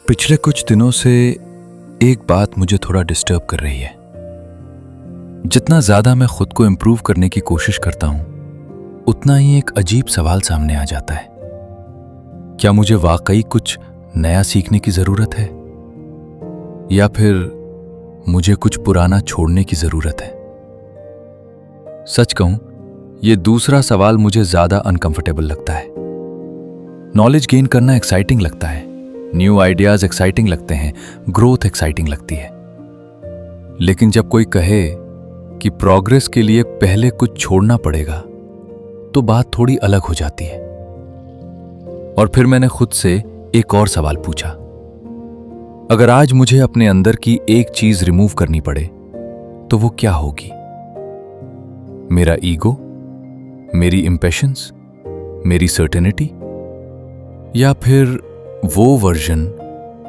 पिछले कुछ दिनों से एक बात मुझे थोड़ा डिस्टर्ब कर रही है। जितना ज्यादा मैं खुद को इम्प्रूव करने की कोशिश करता हूं, उतना ही एक अजीब सवाल सामने आ जाता है। क्या मुझे वाकई कुछ नया सीखने की जरूरत है, या फिर मुझे कुछ पुराना छोड़ने की जरूरत है? सच कहूं, यह दूसरा सवाल मुझे ज्यादा अनकंफर्टेबल लगता है। नॉलेज गेन करना एक्साइटिंग लगता है, न्यू आइडियाज एक्साइटिंग लगते हैं, ग्रोथ एक्साइटिंग लगती है। लेकिन जब कोई कहे कि प्रोग्रेस के लिए पहले कुछ छोड़ना पड़ेगा, तो बात थोड़ी अलग हो जाती है। और फिर मैंने खुद से एक और सवाल पूछा, अगर आज मुझे अपने अंदर की एक चीज रिमूव करनी पड़े तो वो क्या होगी? मेरा ईगो, मेरी इंपेशंस, मेरी सर्टेनिटी, या फिर वो वर्जन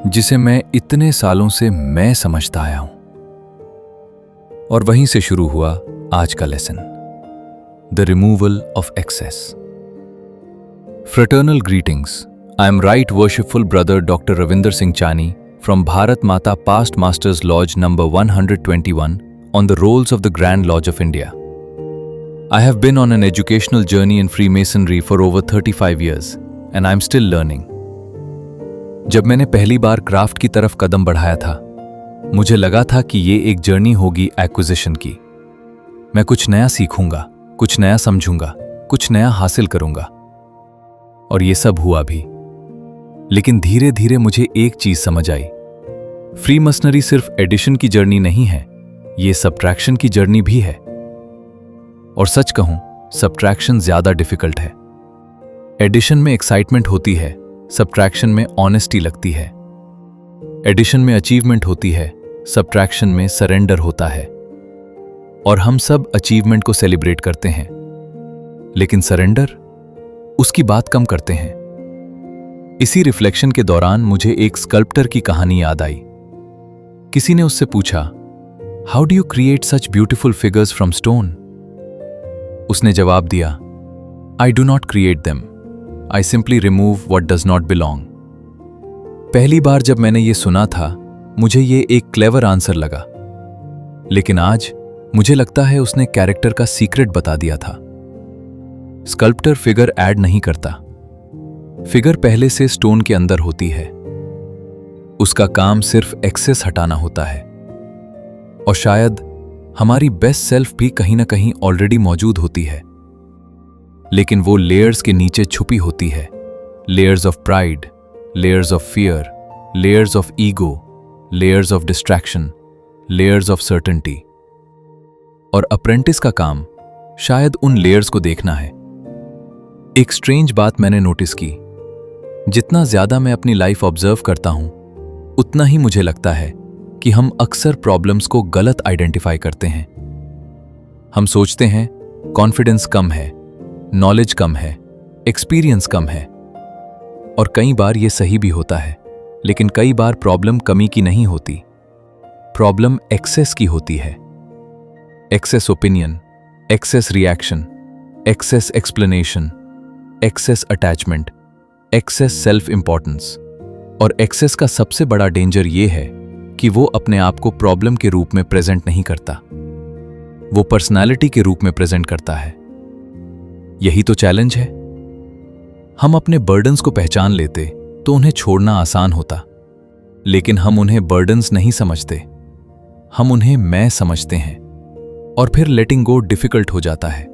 जिसे मैं इतने सालों से मैं समझता आया हूं? और वहीं से शुरू हुआ आज का lesson, the removal of access. Fraternal greetings. I am right worshipful brother doctor Ravinder Singh Chani from Bharat Mata Past Masters Lodge number 121 on the rolls of the Grand Lodge of India. I have been on an educational journey in Freemasonry for over 35 years and I am still learning. जब मैंने पहली बार craft की तरफ कदम बढ़ाया था, मुझे लगा था कि ये एक जर्नी होगी एक्विजिशन की। मैं कुछ नया सीखूंगा, कुछ नया समझूंगा, कुछ नया हासिल करूंगा। और ये सब हुआ भी। लेकिन धीरे धीरे मुझे एक चीज समझ आई, फ्रीमसनरी सिर्फ एडिशन की जर्नी नहीं है, ये सब्ट्रैक्शन की जर्नी भी है। और सच कहूं, सब्ट्रैक्शन ज्यादा डिफिकल्ट है। एडिशन में एक्साइटमेंट होती है, सब्ट्रैक्शन में ऑनेस्टी लगती है। एडिशन में अचीवमेंट होती है, सब्ट्रैक्शन में सरेंडर होता है। और हम सब अचीवमेंट को सेलिब्रेट करते हैं, लेकिन सरेंडर, उसकी बात कम करते हैं। इसी रिफ्लेक्शन के दौरान मुझे एक स्कल्प्टर की कहानी याद आई। किसी ने उससे पूछा, how do you create such beautiful figures from stone? उसने जवाब दिया, I do not create them, I simply remove what does not belong. पहली बार जब मैंने ये सुना था, मुझे ये एक क्लेवर आंसर लगा। लेकिन आज मुझे लगता है उसने कैरेक्टर का सीक्रेट बता दिया था। स्कल्प्टर फिगर ऐड नहीं करता, फिगर पहले से स्टोन के अंदर होती है। उसका काम सिर्फ एक्सेस हटाना होता है। और शायद हमारी बेस्ट सेल्फ भी कहीं ना कहीं ऑलरेडी मौजूद होती है, लेकिन वो लेयर्स के नीचे छुपी होती है। Layers of pride, layers of fear, layers of ego, layers of distraction, layers of certainty. और अप्रेंटिस का काम शायद उन लेयर्स को देखना है। एक स्ट्रेंज बात मैंने नोटिस की, जितना ज्यादा मैं अपनी लाइफ ऑब्जर्व करता हूं, उतना ही मुझे लगता है कि हम अक्सर प्रॉब्लम्स को गलत आइडेंटिफाई करते हैं। हम सोचते हैं कॉन्फिडेंस कम है, नॉलेज कम है, एक्सपीरियंस कम है। और कई बार ये सही भी होता है, लेकिन कई बार प्रॉब्लम कमी की नहीं होती, प्रॉब्लम एक्सेस की होती है। Excess opinion, excess reaction, excess explanation, excess attachment, excess self importance. और एक्सेस का सबसे बड़ा डेंजर ये है कि वो अपने आप को प्रॉब्लम के रूप में प्रेजेंट नहीं करता, वो पर्सनालिटी के रूप में प्रेजेंट करता है। यही तो चैलेंज है। हम अपने बर्डन्स को पहचान लेते तो उन्हें छोड़ना आसान होता, लेकिन हम उन्हें बर्डन्स नहीं समझते, हम उन्हें मैं समझते हैं। और फिर लेटिंग गो डिफिकल्ट हो जाता है।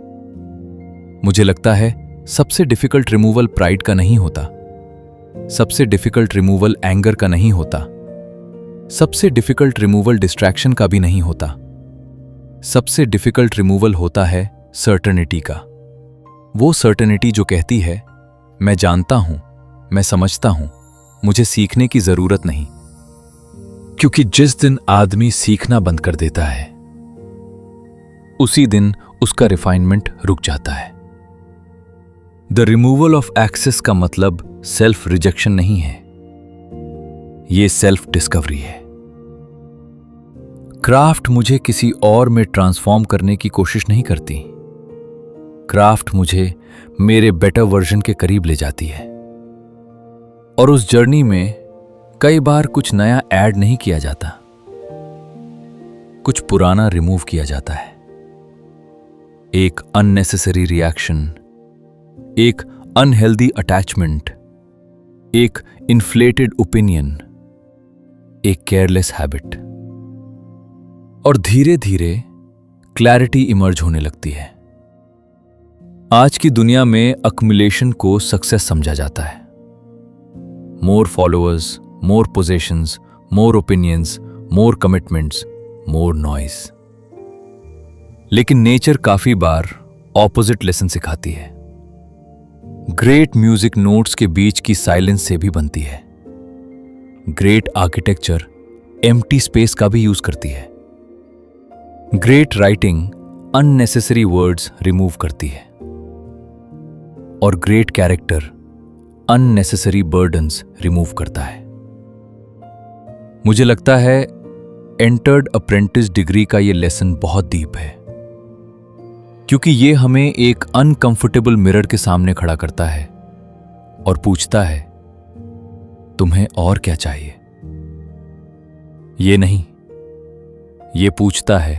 मुझे लगता है सबसे डिफिकल्ट रिमूवल प्राइड का नहीं होता, सबसे डिफिकल्ट रिमूवल एंगर का नहीं होता, सबसे डिफिकल्ट रिमूवल डिस्ट्रैक्शन का भी नहीं होता। सबसे डिफिकल्ट रिमूवल होता है सर्टेनिटी का। वो सर्टेनिटी जो कहती है, मैं जानता हूं, मैं समझता हूं, मुझे सीखने की जरूरत नहीं। क्योंकि जिस दिन आदमी सीखना बंद कर देता है, उसी दिन उसका रिफाइनमेंट रुक जाता है। द रिमूवल ऑफ एक्सेस का मतलब सेल्फ रिजेक्शन नहीं है, ये सेल्फ डिस्कवरी है। क्राफ्ट मुझे किसी और में ट्रांसफॉर्म करने की कोशिश नहीं करती, क्राफ्ट मुझे मेरे बेटर वर्जन के करीब ले जाती है। और उस जर्नी में कई बार कुछ नया ऐड नहीं किया जाता, कुछ पुराना रिमूव किया जाता है। एक अननेसेसरी रिएक्शन, एक अनहेल्दी अटैचमेंट, एक इन्फ्लेटेड ओपिनियन, एक केयरलेस हैबिट, और धीरे धीरे क्लैरिटी इमर्ज होने लगती है। आज की दुनिया में अक्युमुलेशन को सक्सेस समझा जाता है। मोर फॉलोअर्स, मोर पोजेशंस, मोर ओपिनियंस, मोर कमिटमेंट्स, मोर नॉइज। लेकिन नेचर काफी बार ऑपोजिट लेसन सिखाती है। ग्रेट म्यूजिक नोट्स के बीच की साइलेंस से भी बनती है। ग्रेट आर्किटेक्चर एम्प्टी स्पेस का भी यूज करती है। Great writing unnecessary words remove करती है। और great character unnecessary burdens remove करता है। मुझे लगता है एंटर्ड अप्रेंटिस डिग्री का ये लेसन बहुत डीप है, क्योंकि ये हमें एक अनकंफर्टेबल मिरर के सामने खड़ा करता है और पूछता है, तुम्हें और क्या चाहिए? ये नहीं, ये पूछता है,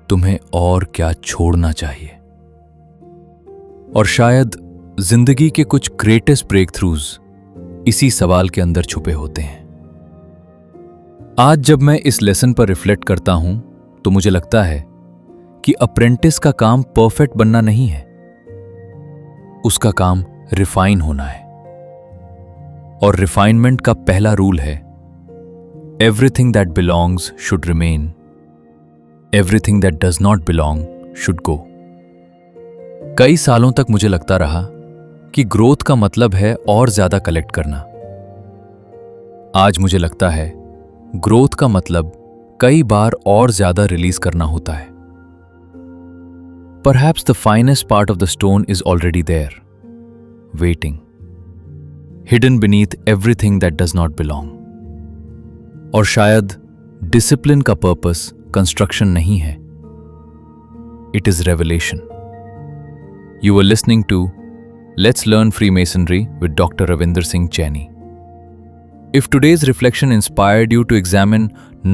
तुम्हें और क्या छोड़ना चाहिए? और शायद जिंदगी के कुछ ग्रेटेस्ट ब्रेक थ्रूज इसी सवाल के अंदर छुपे होते हैं। आज जब मैं इस लेसन पर रिफ्लेक्ट करता हूं तो मुझे लगता है कि अप्रेंटिस का काम परफेक्ट बनना नहीं है, उसका काम रिफाइन होना है। और रिफाइनमेंट का पहला रूल है, everything that belongs should remain, everything that does not belong should go. कई सालों तक मुझे लगता रहा कि ग्रोथ का मतलब है और ज्यादा कलेक्ट करना। आज मुझे लगता है ग्रोथ का मतलब कई बार और ज्यादा रिलीज करना होता है। Perhaps the finest part of the stone is already there, waiting, hidden beneath everything that does not belong. और शायद डिसिप्लिन का पर्पस कंस्ट्रक्शन नहीं है, it is revelation. You were listening to Let's Learn Freemasonry with Dr. Ravinder Singh Chainey. If today's reflection inspired you to examine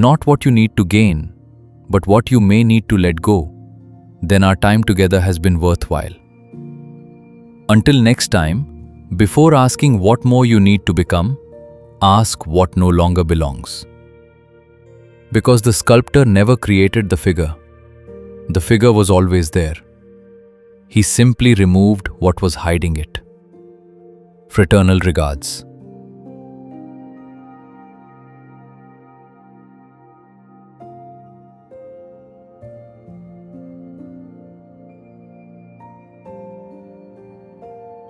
not what you need to gain, but what you may need to let go, then our time together has been worthwhile. Until next time, before asking what more you need to become, ask what no longer belongs. Because the sculptor never created the figure was always there. He simply removed what was hiding it. Fraternal regards.